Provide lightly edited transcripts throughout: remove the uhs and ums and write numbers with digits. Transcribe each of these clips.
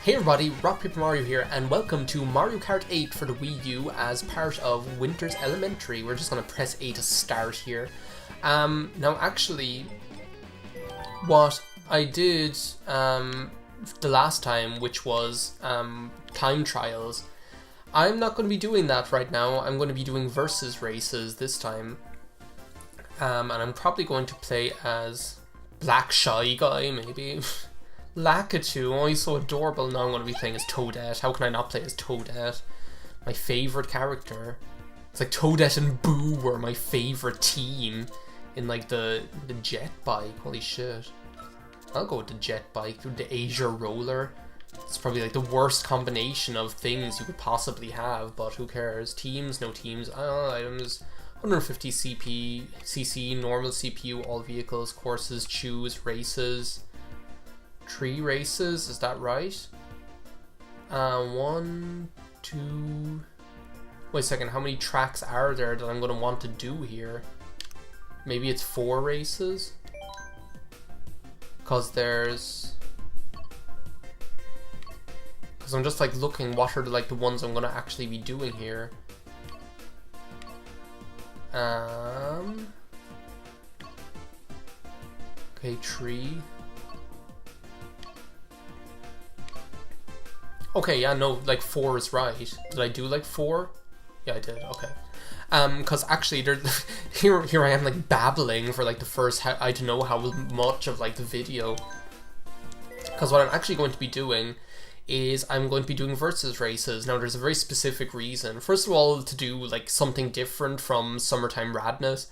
Hey everybody, RockPaperMario here, and welcome to Mario Kart 8 for the Wii U as part of Winter's Elementary. We're just going to press A to start here. Now actually, what I did the last time, which was time trials, I'm not going to be doing that right now. I'm going to be doing versus races this time. And I'm probably going to play as Black Shy Guy, maybe. Lakitu, oh, he's so adorable. Now I'm going to be playing as Toadette. How can I not play as Toadette? My favourite character. It's like Toadette and Boo were my favourite team in like the jet bike. Holy shit. I'll go with the jet bike, the Asia roller. It's probably like the worst combination of things you could possibly have, but who cares? Teams, no teams, items, 150 cc, normal CPU, all vehicles, courses, choose, races. 3 races, is that right? 1, 2... Wait a second, how many tracks are there that I'm going to want to do here? Maybe it's 4 races? Because I'm just like looking, what are the ones I'm going to actually be doing here? Okay, 3... Okay, yeah, no, 4 is right. Did I do 4? Yeah, I did, okay. Because actually, here I am babbling for the first, I don't know how much of the video. Because what I'm actually going to be doing is I'm going to be doing versus races. Now, there's a very specific reason. First of all, to do something different from Summertime Radness.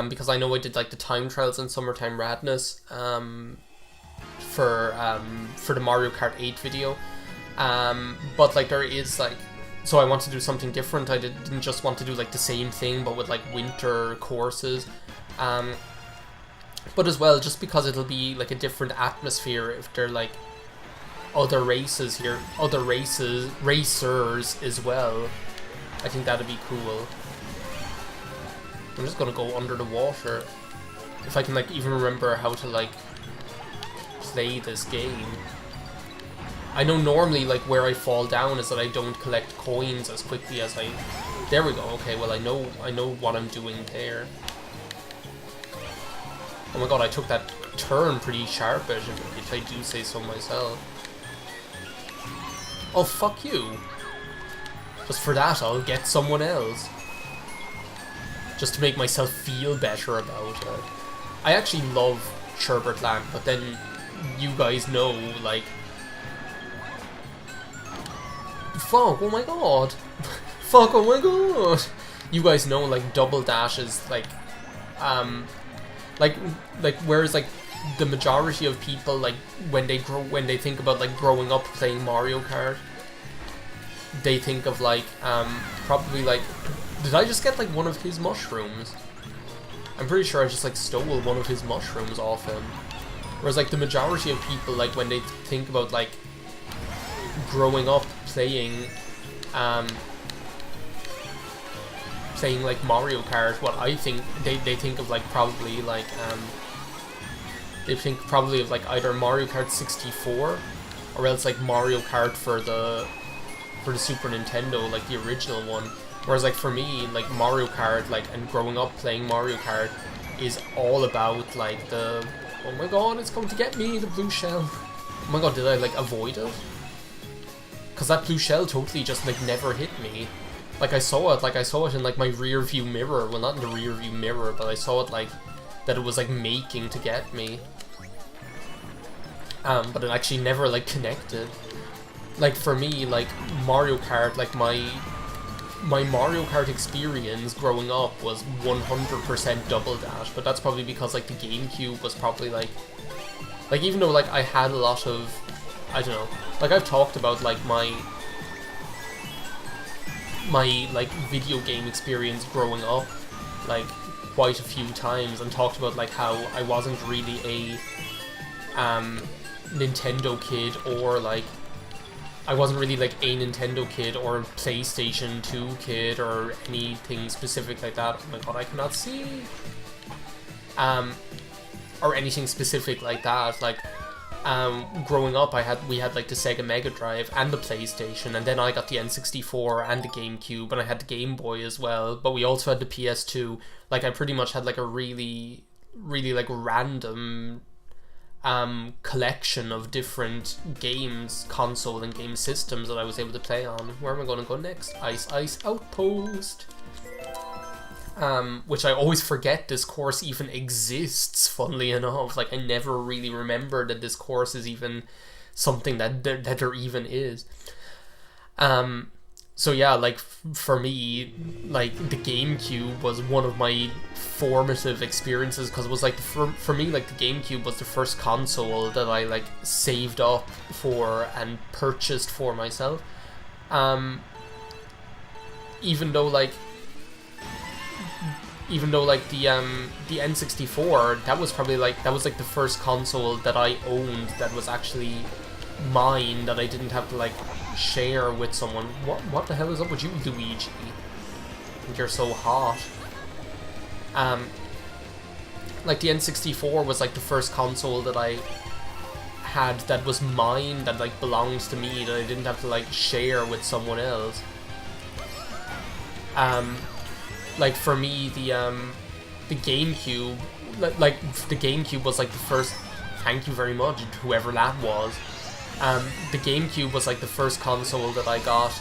Because I know I did the time trials in Summertime Radness for the Mario Kart 8 video. But there is so I want to do something different. I didn't just want to do the same thing but with winter courses, but as well just because it'll be a different atmosphere if they're other races here, other racers as well. I think that'd be cool. I'm just gonna go under the water if I can even remember how to play this game. I know normally where I fall down is that I don't collect coins as quickly as I... There we go, okay, well I know what I'm doing there. Oh my god, I took that turn pretty sharpish if I do say so myself. Oh, fuck you. Just for that I'll get someone else. Just to make myself feel better about it. I actually love Sherbert Land, but then you guys know, fuck, oh my god. Fuck, oh my god. You guys know, Double Dash is, whereas, the majority of people, when they think about, growing up playing Mario Kart, they think of, probably, did I just get, one of his mushrooms? I'm pretty sure I just, stole one of his mushrooms off him. Whereas, the majority of people, when they think about, growing up playing Mario Kart, what I think they think of probably they think probably of either Mario Kart 64 or else Mario Kart for the Super Nintendo, the original one. Whereas for me, Mario Kart and growing up playing Mario Kart is all about the, oh my god, it's coming to get me, the blue shell. Oh my god, did I avoid it? Because that blue shell totally just never hit me. I saw it in my rear view mirror. Well, not in the rear view mirror, but I saw it that it was making to get me. But it actually never connected. For me, Mario Kart, my Mario Kart experience growing up was 100% Double Dash, but that's probably because the GameCube was probably even though I had a lot of, I don't know, I've talked about my video game experience growing up quite a few times, and talked about how I wasn't really a Nintendo kid, or I wasn't really a Nintendo kid or a PlayStation 2 kid or anything specific like that. Oh my god, I cannot see. Or anything specific like that. growing up, we had like the Sega Mega Drive and the PlayStation, and then I got the N64 and the GameCube, and I had the Game Boy as well. But we also had the PS2. Like I pretty much had like a really, really like random collection of different games, console and game systems that I was able to play on. Where am I going to go next? Ice Outpost. Which I always forget this course even exists, funnily enough. Like, I never really remember that this course is even something that there even is. So yeah, like, for me, like, the GameCube was one of my formative experiences, because it was, like, for me, like, the GameCube was the first console that I, like, saved up for and purchased for myself. Even though, like, the N64, that was probably like the first console that I owned that was actually mine, that I didn't have to like share with someone. What the hell is up with you, Luigi? I think you're so hot. Like the N64 was like the first console that I had that was mine, that like belongs to me, that I didn't have to like share with someone else. Like for me, the GameCube, like the GameCube was like the first. Thank you very much, whoever that was. The GameCube was like the first console that I got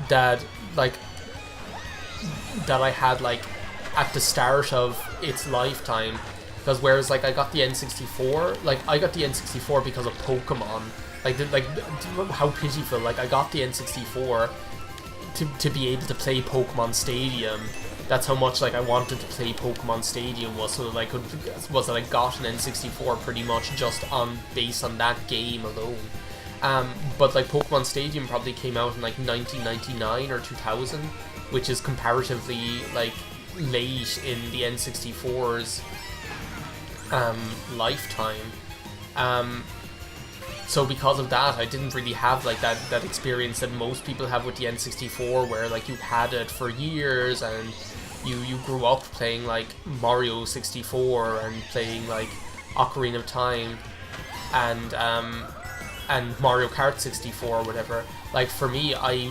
that I had like at the start of its lifetime. Because whereas like I got the N64, like I got the N64 because of Pokemon. Like how pitiful! Like I got the N64 to be able to play Pokemon Stadium. That's how much like I wanted to play Pokemon Stadium, was so that I got an N64 pretty much just based on that game alone. But like Pokemon Stadium probably came out in like 1999 or 2000, which is comparatively like late in the N64's lifetime. So because of that, I didn't really have like that experience that most people have with the N64, where like you had it for years and you grew up playing like Mario 64 and playing like Ocarina of Time and Mario Kart 64 or whatever. Like for me, I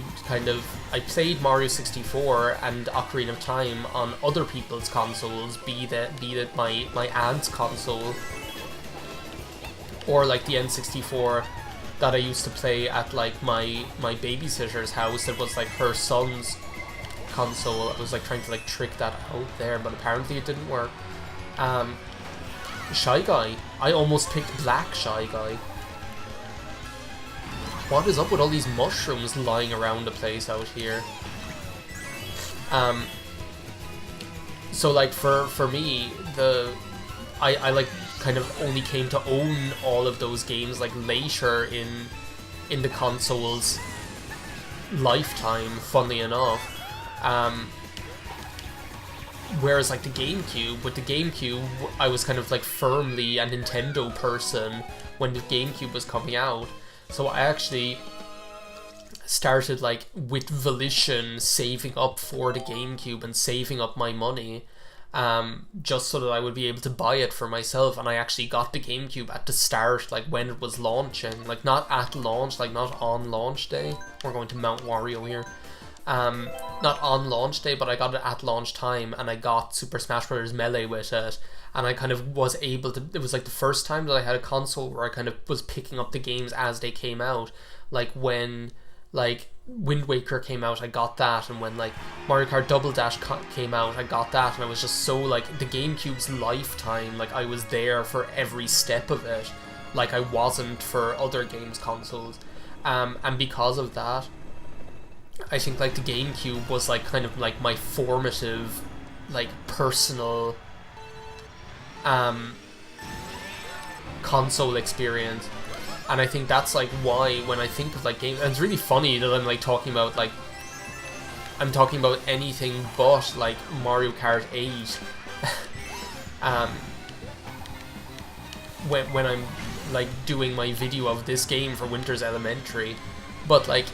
played Mario 64 and Ocarina of Time on other people's consoles, be that my aunt's console, or like the N64 that I used to play at like my babysitter's house. That was like her son's console. I was like trying to like trick that out there, but apparently it didn't work. Shy Guy. I almost picked Black Shy Guy. What is up with all these mushrooms lying around the place out here? So like for me, I like kind of only came to own all of those games like later in the console's lifetime, funnily enough. Whereas like with the GameCube, I was kind of like firmly a Nintendo person when the GameCube was coming out. So I actually started like with volition saving up for the GameCube and saving up my money, just so that I would be able to buy it for myself. And I actually got the GameCube at the start, like when it was launching, like not at launch, like not on launch day. We're going to Mount Wario here. Not on launch day, but I got it at launch time, and I got Super Smash Bros. Melee with it, and I kind of was able to, it was like the first time that I had a console where I kind of was picking up the games as they came out. Like when like Wind Waker came out, I got that, and when like Mario Kart Double Dash came out, I got that, and I was just so like, the GameCube's lifetime, like I was there for every step of it, like I wasn't for other games consoles. And because of that, I think like the GameCube was like kind of like my formative, like personal console experience. And I think that's like why when I think of like games, and it's really funny that I'm like talking about like, I'm talking about anything but like Mario Kart 8 when I'm like doing my video of this game for Winter's Elementary. But like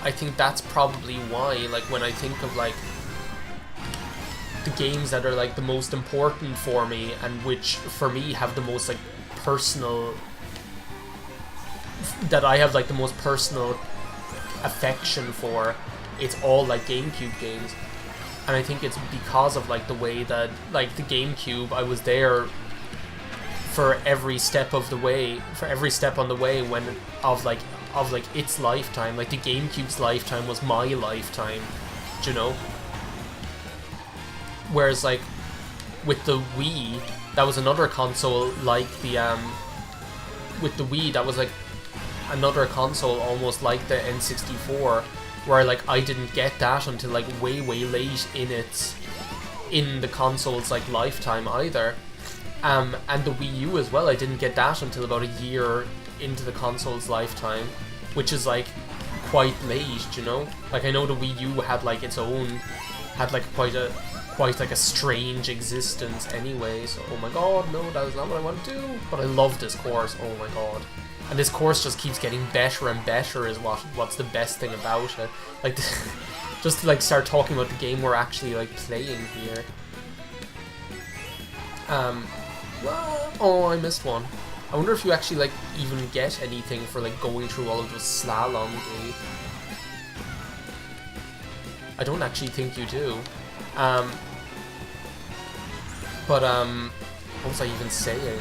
I think that's probably why, like when I think of like the games that are like the most important for me, and which for me have the most like personal that I have like the most personal affection for, it's all like GameCube games. And I think it's because of like the way that like the GameCube, I was there for every step of the way, on the way when of like its lifetime. Like the GameCube's lifetime was my lifetime, do you know? Whereas like with the Wii, that was another console like the with the Wii, that was like another console almost like the N64, where like I didn't get that until like way late in the console's like lifetime either. And the Wii U as well, I didn't get that until about a year into the console's lifetime, which is like quite late, you know? Like I know the Wii U had like its own, had like quite like a strange existence anyway, so oh my god, no, that is not what I want to do. But I love this course, oh my god. And this course just keeps getting better and better is what's the best thing about it. Like, just to like start talking about the game we're actually like playing here. Well, oh, I missed one. I wonder if you actually like even get anything for like going through all of those slalom games. I don't actually think you do. What was I even saying?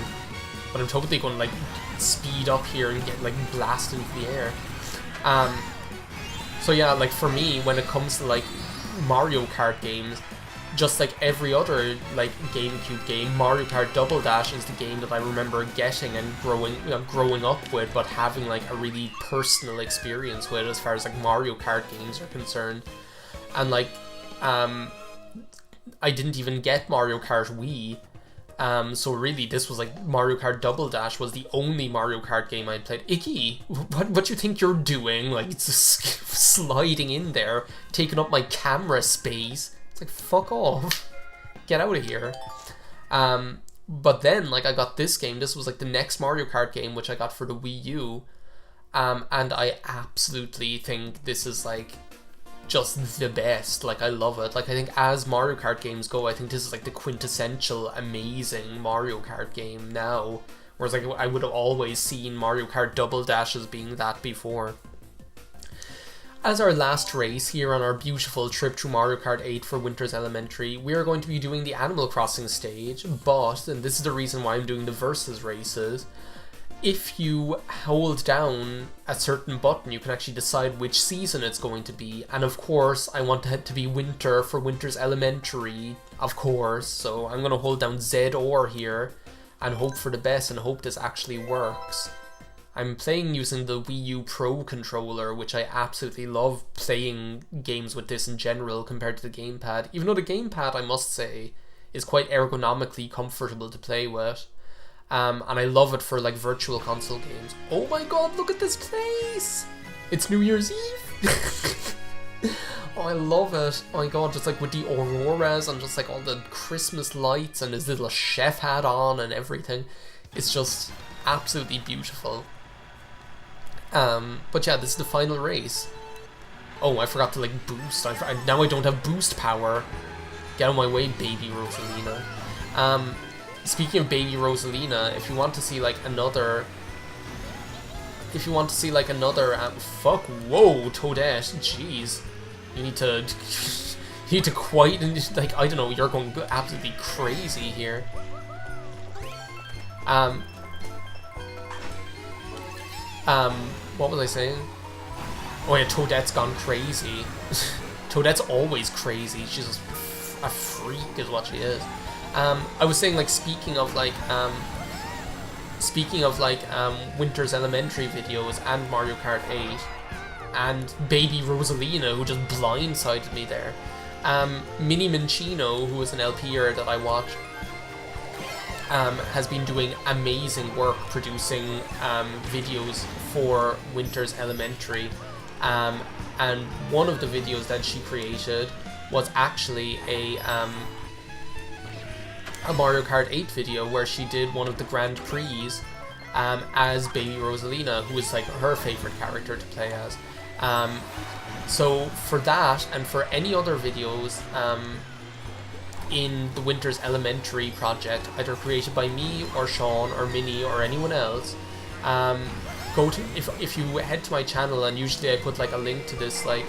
But I'm totally going to like speed up here and get like blasted into the air. So yeah, like for me, when it comes to like Mario Kart games, just like every other like GameCube game, Mario Kart Double Dash is the game that I remember getting and growing up with, but having like a really personal experience with as far as like Mario Kart games are concerned. And like I didn't even get Mario Kart Wii, so really this was like Mario Kart Double Dash was the only Mario Kart game I played. Iggy, what you think you're doing? Like, it's just sliding in there, taking up my camera space. It's like, fuck off, get out of here. But then like I got this game. This was like the next Mario Kart game, which I got for the Wii U, and I absolutely think this is like just the best. Like, I love it. Like, I think as Mario Kart games go, I think this is like the quintessential amazing Mario Kart game now, whereas like I would have always seen Mario Kart Double Dash as being that before. As our last race here on our beautiful trip through Mario Kart 8 for Winter's Elementary, we are going to be doing the Animal Crossing stage, but, and this is the reason why I'm doing the versus races, if you hold down a certain button, you can actually decide which season it's going to be. And of course, I want it to be winter for Winter's Elementary, of course. So I'm going to hold down Z or here and hope for the best and hope this actually works. I'm playing using the Wii U Pro controller, which I absolutely love playing games with this in general compared to the gamepad. Even though the gamepad, I must say, is quite ergonomically comfortable to play with. And I love it for like virtual console games. Oh my god, look at this place! It's New Year's Eve! Oh, I love it. Oh my god, just like with the auroras and just like all the Christmas lights and his little chef hat on and everything. It's just absolutely beautiful. But yeah, this is the final race. Oh, I forgot to like boost. Now I don't have boost power. Get out of my way, baby Rosalina. Speaking of baby Rosalina, if you want to see like another, fuck, whoa, Toadette, jeez, you need to quite, like, I don't know, you're going absolutely crazy here. What was I saying? Oh yeah, Toadette's gone crazy. Toadette's always crazy. She's just a freak, is what she is. I was saying, like, speaking of Winter's Elementary videos and Mario Kart 8 and baby Rosalina, who just blindsided me there. Mini Minchino, who is an LPer that I watch, has been doing amazing work producing videos for Winter's Elementary, and one of the videos that she created was actually a Mario Kart 8 video where she did one of the Grand Prix as baby Rosalina, who is like her favorite character to play as. So for that and for any other videos in the Winter's Elementary project, either created by me or Sean or Minnie or anyone else, go to if you head to my channel, and usually I put like a link to this, like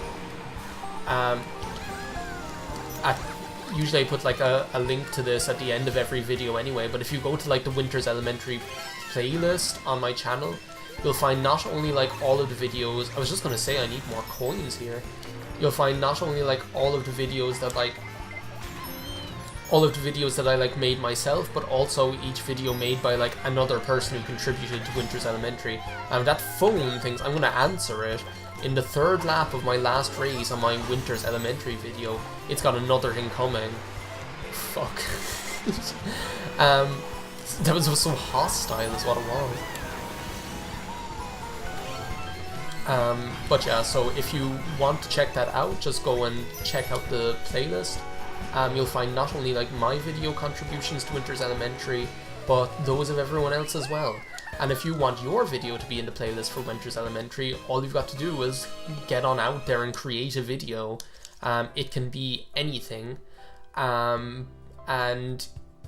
usually I put like a link to this at the end of every video anyway, but if you go to like the Winter's Elementary playlist on my channel, you'll find not only like all of the videos, I was just gonna say I need more coins here, you'll find not only like all of the videos that I like made myself, but also each video made by like another person who contributed to Winter's Elementary. That phone thing, I'm gonna answer it in the 3rd lap of my last race on my Winter's Elementary video. It's got another thing coming. Fuck. That was so hostile is what it was. But yeah, so if you want to check that out, just go and check out the playlist. You'll find not only like my video contributions to Winter's Elementary, but those of everyone else as well. And if you want your video to be in the playlist for Winter's Elementary, all you've got to do is get on out there and create a video. It can be anything, and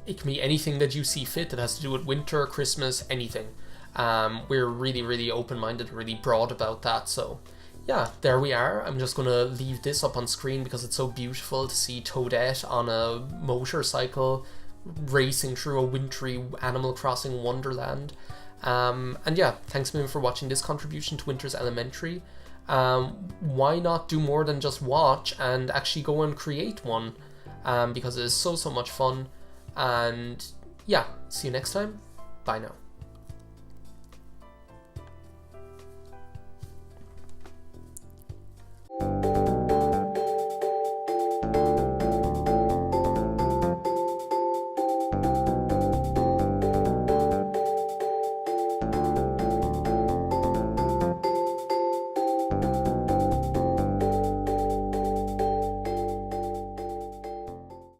it can be anything that you see fit that has to do with winter, Christmas, anything. We're really, really open-minded, really broad about that, so yeah, there we are. I'm just gonna leave this up on screen because it's so beautiful to see Toadette on a motorcycle racing through a wintry Animal Crossing wonderland. And yeah, thanks a million for watching this contribution to Winter's Elementary. Why not do more than just watch and actually go and create one? Because it is so much fun. And yeah, see you next time. Bye now.